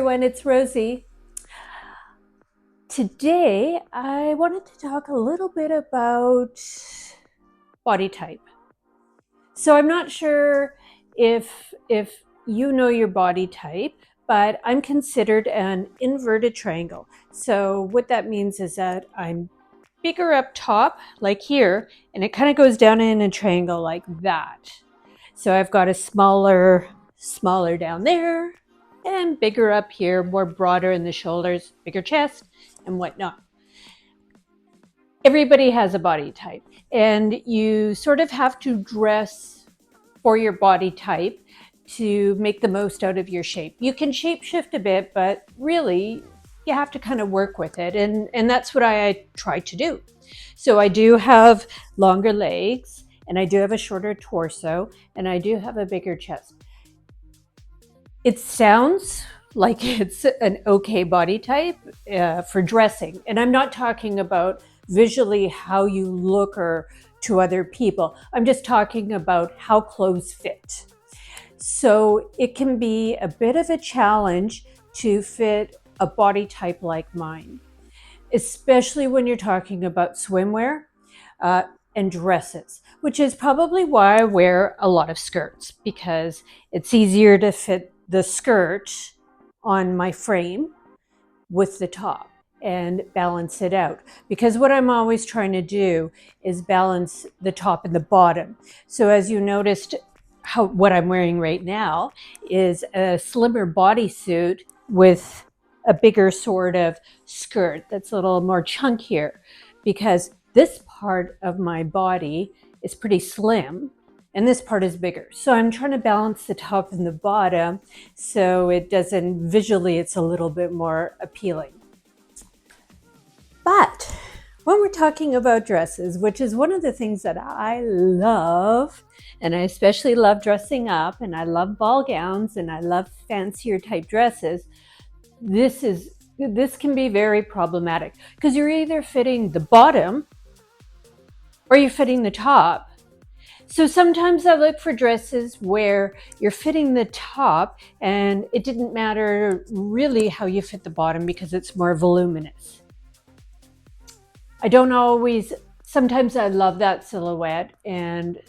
Everyone, it's Rosie. Today, I wanted to talk a little bit about body type. So I'm not sure if you know your body type, but I'm considered an inverted triangle. So what that means is that I'm bigger up top, like here, and it kind of goes down in a triangle like that. So I've got a smaller down there, and bigger up here, more broader in the shoulders, bigger chest, and whatnot. Everybody has a body type, and you sort of have to dress for your body type to make the most out of your shape. You can shape shift a bit, but really you have to kind of work with it, and that's what I try to do. So I do have longer legs, and I do have a shorter torso, and I do have a bigger chest. It sounds like it's an okay body type for dressing. And I'm not talking about visually how you look or to other people. I'm just talking about how clothes fit. So it can be a bit of a challenge to fit a body type like mine, especially when you're talking about swimwear and dresses, which is probably why I wear a lot of skirts, because it's easier to fit the skirt on my frame with the top and balance it out. Because what I'm always trying to do is balance the top and the bottom. So as you noticed, what I'm wearing right now is a slimmer bodysuit with a bigger sort of skirt that's a little more chunkier, because this part of my body is pretty slim and this part is bigger. So I'm trying to balance the top and the bottom so it doesn't, visually it's a little bit more appealing. But when we're talking about dresses, which is one of the things that I love, and I especially love dressing up, and I love ball gowns, and I love fancier type dresses, this can be very problematic, because you're either fitting the bottom or you're fitting the top. So sometimes I look for dresses where you're fitting the top and it didn't matter really how you fit the bottom because it's more voluminous. I don't always, sometimes I love that silhouette and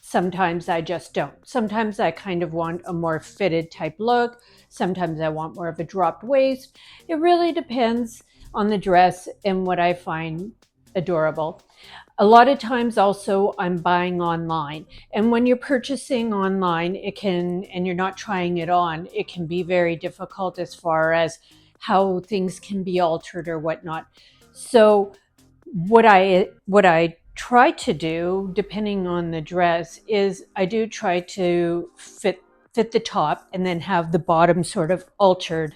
sometimes I just don't. Sometimes I kind of want a more fitted type look. Sometimes I want more of a dropped waist. It really depends on the dress and what I find adorable. A lot of times also I'm buying online, and when you're purchasing online, and you're not trying it on, it can be very difficult as far as how things can be altered or whatnot. So what I try to do, depending on the dress, is I do try to fit the top and then have the bottom sort of altered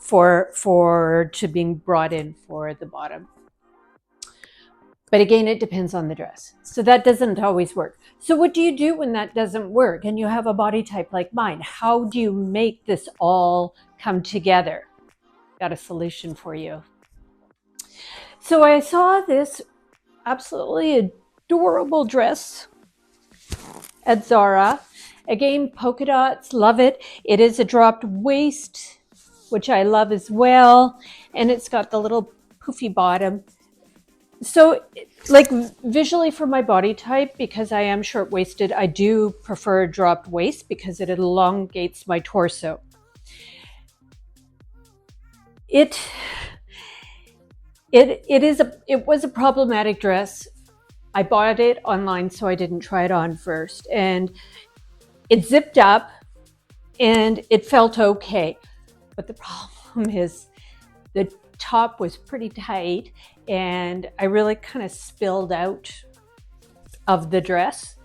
to being brought in for the bottom. But again, it depends on the dress. So that doesn't always work. So what do you do when that doesn't work and you have a body type like mine? How do you make this all come together? Got a solution for you. So I saw this absolutely adorable dress at Zara. Again, polka dots, love it. It is a dropped waist, which I love as well. And it's got the little poofy bottom. So like visually for my body type, because I am short-waisted, I do prefer a dropped waist because it elongates my torso. It was a problematic dress. I bought it online, so I didn't try it on first. And it zipped up and it felt okay. But the problem is the top was pretty tight and I really kind of spilled out of the dress,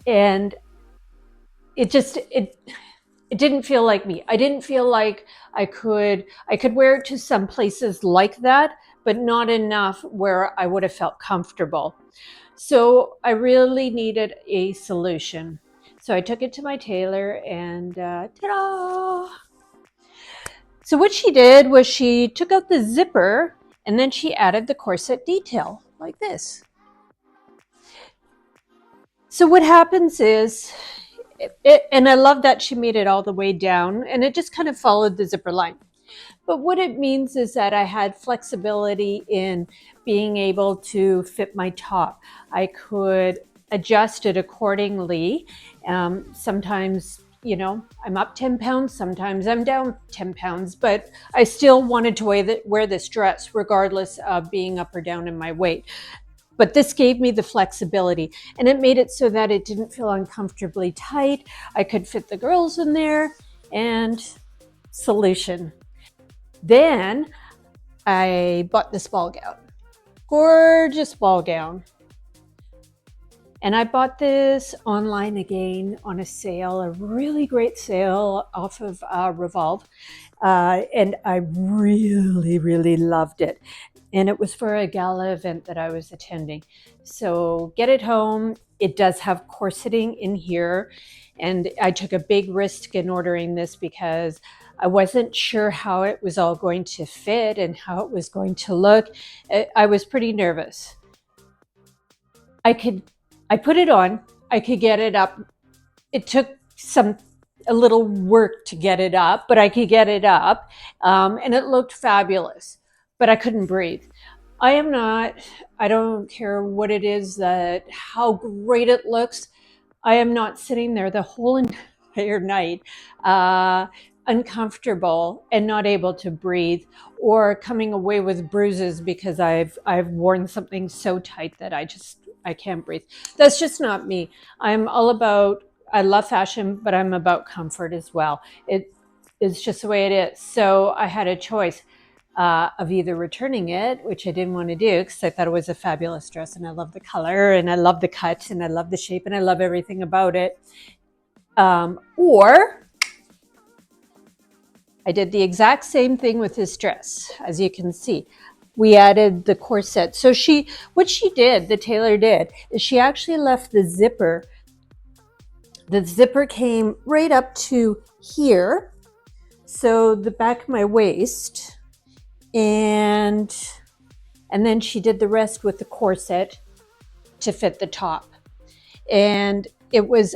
and it didn't feel like me. I didn't feel like I could wear it to some places like that, but not enough where I would have felt comfortable. So I really needed a solution. So I took it to my tailor and ta-da! So what she did was she took out the zipper and then she added the corset detail like this. So what happens is And I love that she made it all the way down, and it just kind of followed the zipper line. But what it means is that I had flexibility in being able to fit my top. I could adjust it accordingly. Sometimes, I'm up 10 pounds, sometimes I'm down 10 pounds, but I still wanted to wear this dress regardless of being up or down in my weight. But this gave me the flexibility, and it made it so that it didn't feel uncomfortably tight. I could fit the girls in there, and solution. Then I bought this ball gown, gorgeous ball gown. And I bought this online again on a sale, a really great sale off of Revolve. And I really, really loved it. And it was for a gala event that I was attending. So get it home. It does have corseting in here. And I took a big risk in ordering this because I wasn't sure how it was all going to fit and how it was going to look. I was pretty nervous. I put it on, I could get it up. It took a little work to get it up, but I could get it up. And it looked fabulous, but I couldn't breathe. I don't care what it is, that how great it looks. I am not sitting there the whole entire night, uncomfortable and not able to breathe, or coming away with bruises because I've worn something so tight that I can't breathe. That's just not me. I love fashion, but I'm about comfort as well. It is just the way it is. So I had a choice of either returning it, which I didn't want to do because I thought it was a fabulous dress and I love the color and I love the cut and I love the shape and I love everything about it. Or I did the exact same thing with this dress. As you can see, we added the corset. So what she did, the tailor did, is she actually left the zipper. The zipper came right up to here, so the back of my waist, and then she did the rest with the corset to fit the top. And it was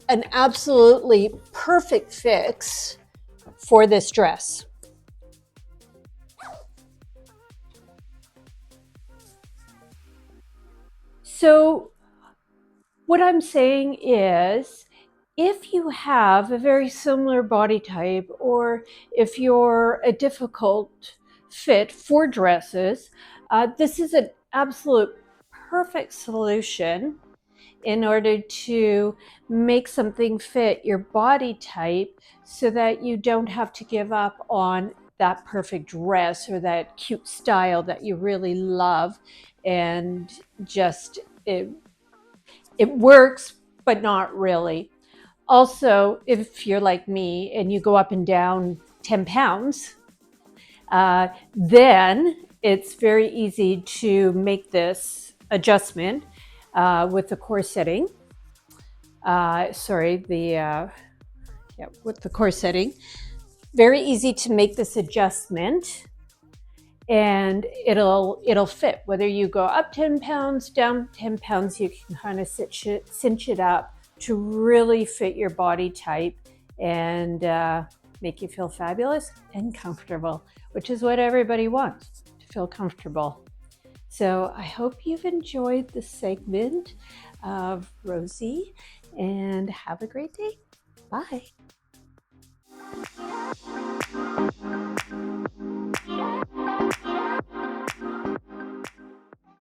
an absolutely perfect fix for this dress. So what I'm saying is, if you have a very similar body type, or if you're a difficult fit for dresses, this is an absolute perfect solution in order to make something fit your body type so that you don't have to give up on that perfect dress or that cute style that you really love. And just it works, but not really. Also, if you're like me and you go up and down 10 pounds, then it's very easy to make this adjustment with the corsetting. With the corsetting. Very easy to make this adjustment, and it'll fit. Whether you go up 10 pounds, down 10 pounds, you can kind of cinch it up to really fit your body type and make you feel fabulous and comfortable, which is what everybody wants, to feel comfortable. So I hope you've enjoyed this segment of Rosie, and have a great day. Bye.